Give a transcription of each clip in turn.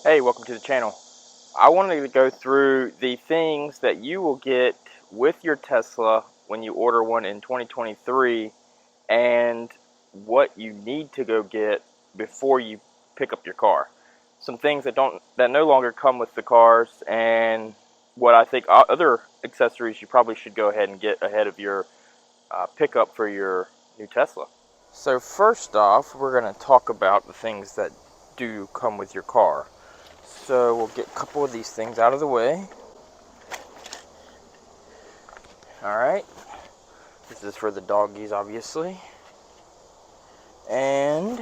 Hey, welcome to the channel. I wanted to go through the things that you will get with your Tesla when you order one in 2023 and what you need to go get before you pick up your car. Some things that no longer come with the cars, and what I think other accessories you probably should go ahead and get ahead of your pickup for your new Tesla. So first off, we're going to talk about the things that do come with your car. So we'll get a couple of these things out of the way. Alright, this is for the doggies, obviously. And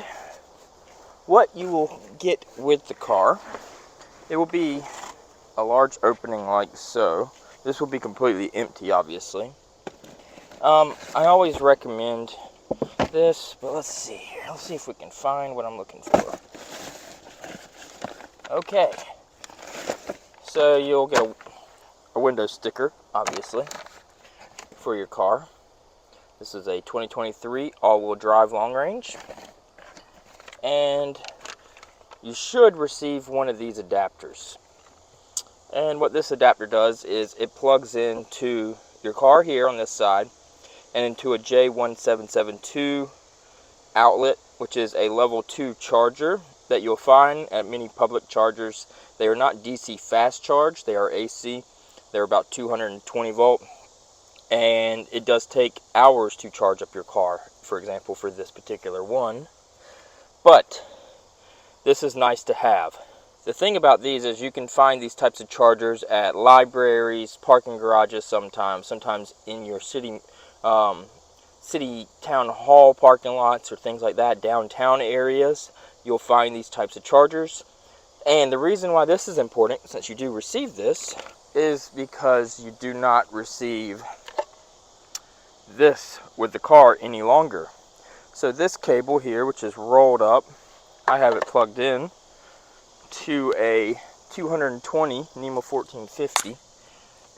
what you will get with the car, it will be a large opening like so. This will be completely empty, obviously. I always recommend this, but let's see here. Let's see if we can find what I'm looking for. Okay, so you'll get a window sticker, obviously, for your car. This is a 2023 all-wheel drive long range, and you should receive one of these adapters. And what this adapter does is it plugs into your car here on this side and into a J1772 outlet, which is a level 2 charger that you'll find at many public chargers. They are not DC fast charge, they are AC. They're about 220 volt, and it does take hours to charge up your car, for example, for this particular one. But this is nice to have. The thing about these is you can find these types of chargers at libraries, parking garages sometimes in your city town hall parking lots or things like that, downtown areas. You'll find these types of chargers. And the reason why this is important, since you do receive this, is because you do not receive this with the car any longer. So this cable here, which is rolled up, I have it plugged in to a 220 NEMA 1450.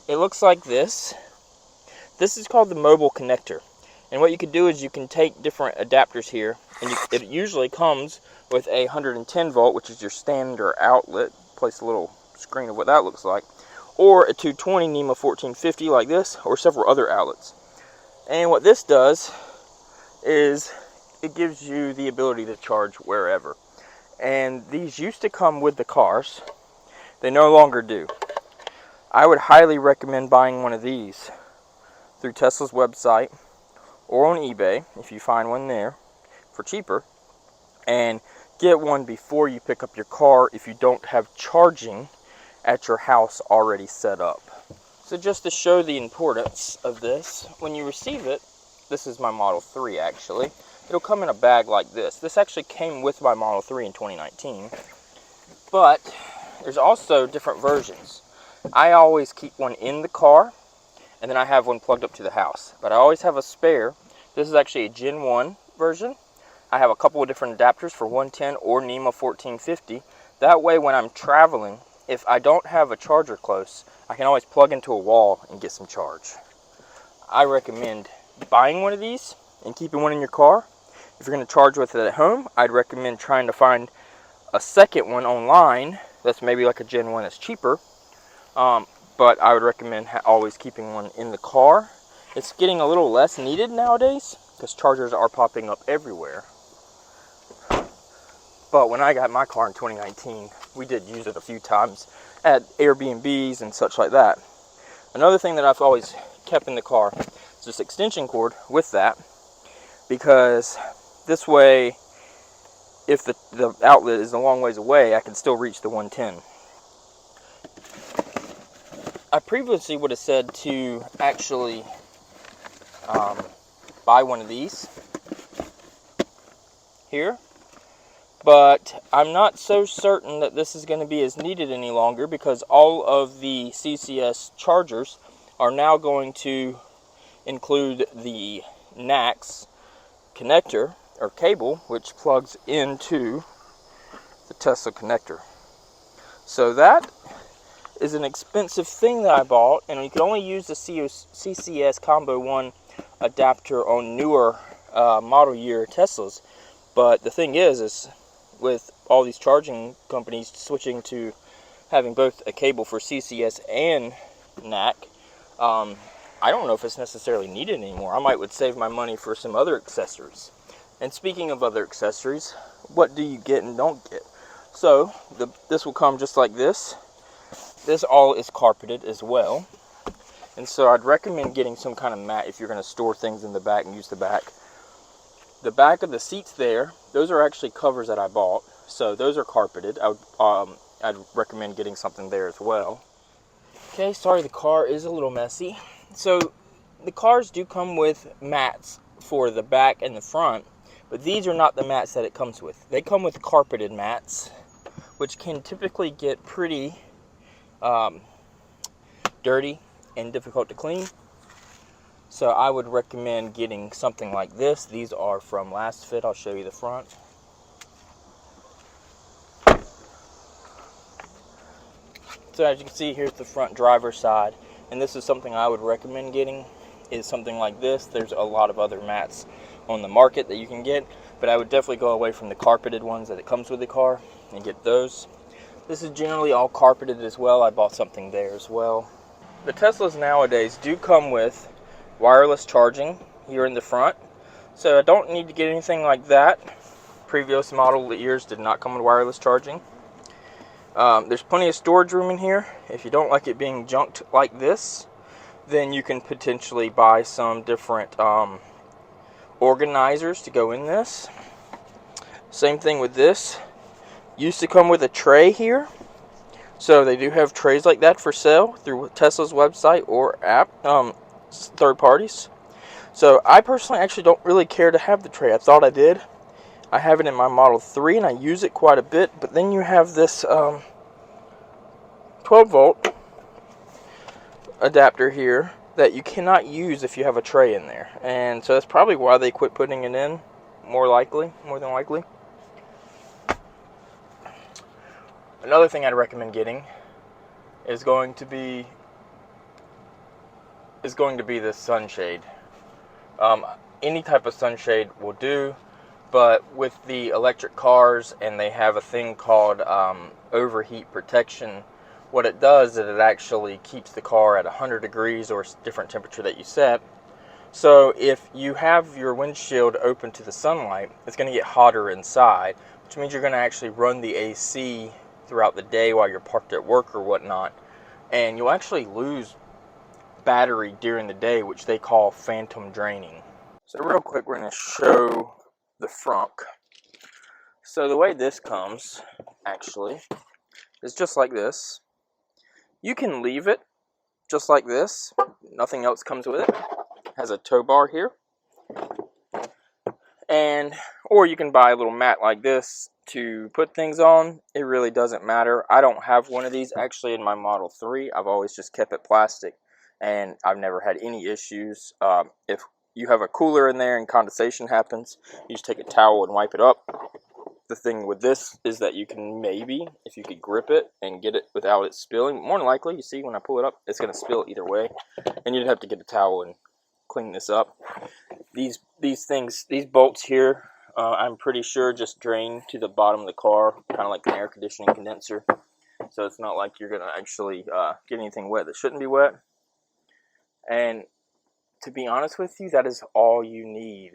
It looks like this. This is called the mobile connector. And what you can do is you can take different adapters here, and it usually comes with a 110 volt, which is your standard outlet. Place a little screen of what that looks like. Or a 220 NEMA 1450 like this, or several other outlets. And what this does is it gives you the ability to charge wherever. And these used to come with the cars. They no longer do. I would highly recommend buying one of these through Tesla's website or on eBay, if you find one there for cheaper, and get one before you pick up your car if you don't have charging at your house already set up. So just to show the importance of this, when you receive it, this is my Model 3 actually, it'll come in a bag like this. This actually came with my Model 3 in 2019, but there's also different versions. I always keep one in the car, and then I have one plugged up to the house. But I always have a spare. This is actually a Gen 1 version. I have a couple of different adapters for 110 or NEMA 1450. That way when I'm traveling, if I don't have a charger close, I can always plug into a wall and get some charge. I recommend buying one of these and keeping one in your car. If you're going to charge with it at home, I'd recommend trying to find a second one online that's maybe like a Gen 1 that's cheaper. But I would recommend always keeping one in the car. It's getting a little less needed nowadays because chargers are popping up everywhere. But when I got my car in 2019, we did use it a few times at Airbnbs and such like that. Another thing that I've always kept in the car is this extension cord with that, because this way, if the outlet is a long ways away, I can still reach the 110. I previously would have said to actually buy one of these here, but I'm not so certain that this is going to be as needed any longer, because all of the CCS chargers are now going to include the NACS connector or cable, which plugs into the Tesla connector. So that is an expensive thing that I bought, and you can only use the CCS Combo 1 adapter on newer model year Teslas. But the thing is with all these charging companies switching to having both a cable for CCS and NAC, I don't know if it's necessarily needed anymore. I would save my money for some other accessories. And speaking of other accessories, what do you get and don't get? So this will come just like this. This all is carpeted as well. And so I'd recommend getting some kind of mat if you're going to store things in the back and use the back. The back of the seats there, those are actually covers that I bought. So those are carpeted. I'd recommend getting something there as well. Okay, sorry the car is a little messy. So the cars do come with mats for the back and the front, but these are not the mats that it comes with. They come with carpeted mats, which can typically get pretty dirty and difficult to clean. So I would recommend getting something like this. These are from Last Fit. I'll show you the front. So as you can see, here's the front driver's side, and this is something I would recommend getting, is something like this. There's a lot of other mats on the market that you can get, but I would definitely go away from the carpeted ones that it comes with the car and get those. This is generally all carpeted as well. I bought something there as well. The Teslas nowadays do come with wireless charging here in the front, so I don't need to get anything like that. Previous model years did not come with wireless charging. There's plenty of storage room in here. If you don't like it being junked like this, then you can potentially buy some different organizers to go in this. Same thing with this. Used to come with a tray here. So they do have trays like that for sale through Tesla's website or app, third parties. So I personally actually don't really care to have the tray. I thought I did. I have it in my Model 3 and I use it quite a bit. But then you have this 12-volt adapter here that you cannot use if you have a tray in there. And so that's probably why they quit putting it in, more than likely. Another thing I'd recommend getting is going to be the sunshade. Any type of sunshade will do, but with the electric cars, and they have a thing called overheat protection, what it does is it actually keeps the car at 100 degrees or different temperature that you set. So if you have your windshield open to the sunlight, it's going to get hotter inside, which means you're going to actually run the AC throughout the day while you're parked at work or whatnot, and you'll actually lose battery during the day, which they call phantom draining. So real quick, we're going to show the frunk. So the way this comes actually is just like this. You can leave it just like this. Nothing else comes with it. Has a tow bar here. Or you can buy a little mat like this to put things on. It really doesn't matter. I don't have one of these actually in my Model 3. I've always just kept it plastic, and I've never had any issues. If you have a cooler in there and condensation happens, you just take a towel and wipe it up. The thing with this is that you can maybe, if you could grip it and get it without it spilling, more than likely, you see when I pull it up, it's going to spill either way, and you'd have to get a towel and clean this up. These bolts here, I'm pretty sure just drain to the bottom of the car, kind of like an air conditioning condenser. So it's not like you're going to actually get anything wet that shouldn't be wet. And to be honest with you, that is all you need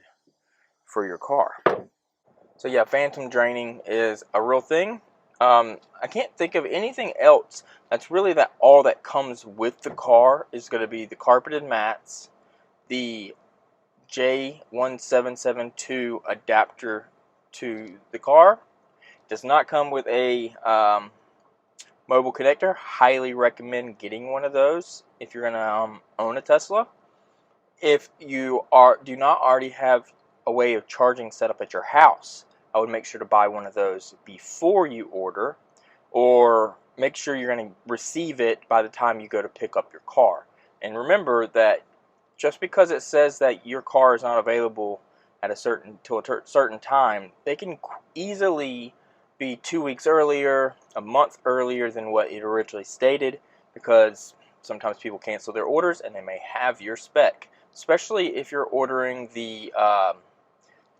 for your car. So yeah, phantom draining is a real thing. I can't think of anything else. That's really all that comes with the car is going to be the carpeted mats, the J1772 adapter to the car. Does not come with a mobile connector. Highly recommend getting one of those if you're going to own a Tesla. If you do not already have a way of charging set up at your house, I would make sure to buy one of those before you order, or make sure you're going to receive it by the time you go to pick up your car. And remember that just because it says that your car is not available at a certain time, they can easily be 2 weeks earlier, a month earlier than what it originally stated, because sometimes people cancel their orders and they may have your spec. Especially if you're ordering the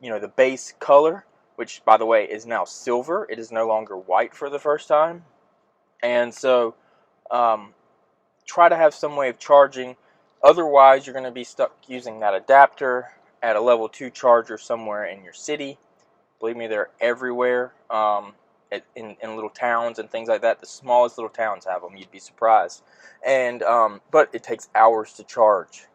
the base color, which, by the way, is now silver. It is no longer white for the first time. And so try to have some way of charging. Otherwise, you're going to be stuck using that adapter at a level 2 charger somewhere in your city. Believe me, they're everywhere, in little towns and things like that. The smallest little towns have them. You'd be surprised. And but it takes hours to charge.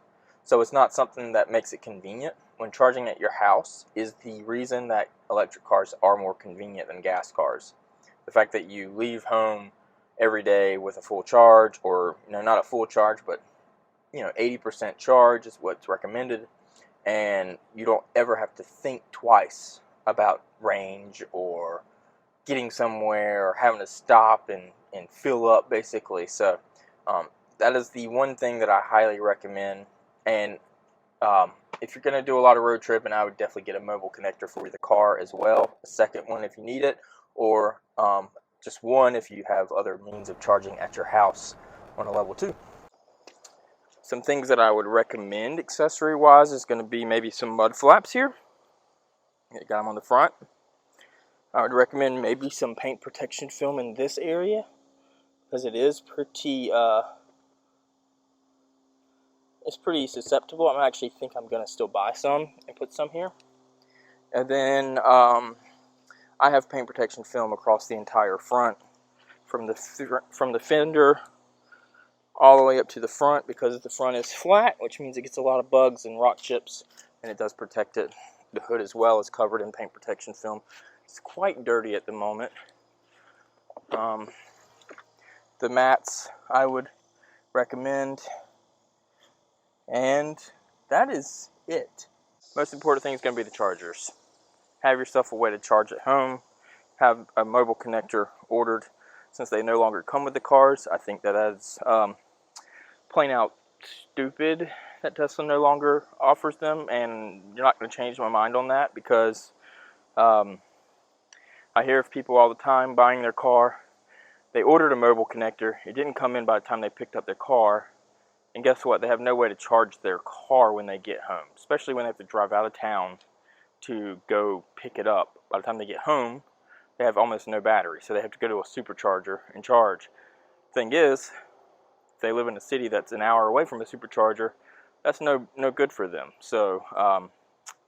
So it's not something that makes it convenient. When charging at your house is the reason that electric cars are more convenient than gas cars. The fact that you leave home every day with a full charge, or not a full charge, but 80% charge is what's recommended, and you don't ever have to think twice about range or getting somewhere or having to stop and fill up, basically. So that is the one thing that I highly recommend. And if you're going to do a lot of road tripping, I would definitely get a mobile connector for the car as well. A second one if you need it, or just one if you have other means of charging at your house on a level 2. Some things that I would recommend accessory-wise is going to be maybe some mud flaps here. Got them on the front. I would recommend maybe some paint protection film in this area, because it is pretty it's pretty susceptible. I actually think I'm going to still buy some and put some here. And then I have paint protection film across the entire front, from the fender all the way up to the front, because the front is flat, which means it gets a lot of bugs and rock chips, and it does protect it. The hood as well is covered in paint protection film. It's quite dirty at the moment. The mats I would recommend, and that is it. Most important thing is going to be the chargers. Have yourself a way to charge at home. Have a mobile connector ordered. Since they no longer come with the cars, I think that's plain out stupid that Tesla no longer offers them, and you're not going to change my mind on that, because I hear of people all the time buying their car. They ordered a mobile connector. It didn't come in by the time they picked up their car. And guess what? They have no way to charge their car when they get home, especially when they have to drive out of town to go pick it up. By the time they get home, they have almost no battery, so they have to go to a supercharger and charge. Thing is, if they live in a city that's an hour away from a supercharger, that's no good for them. So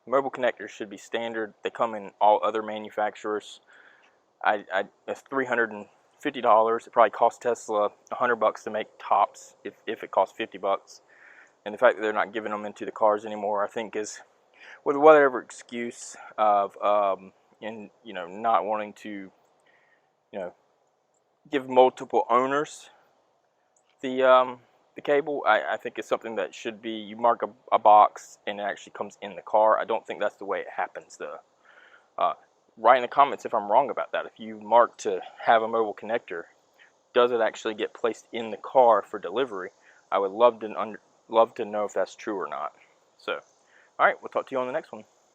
mobile connectors should be standard. They come in all other manufacturers. It's $350. It probably costs Tesla $100 to make tops, if it costs $50. And the fact that they're not giving them into the cars anymore, I think, is with whatever excuse of not wanting to give multiple owners the cable. I think it's something that should be, you mark a box and it actually comes in the car. I don't think that's the way it happens, though. Write in the comments if I'm wrong about that. If you mark to have a mobile connector, does it actually get placed in the car for delivery? I would love to know if that's true or not. So, alright, we'll talk to you on the next one.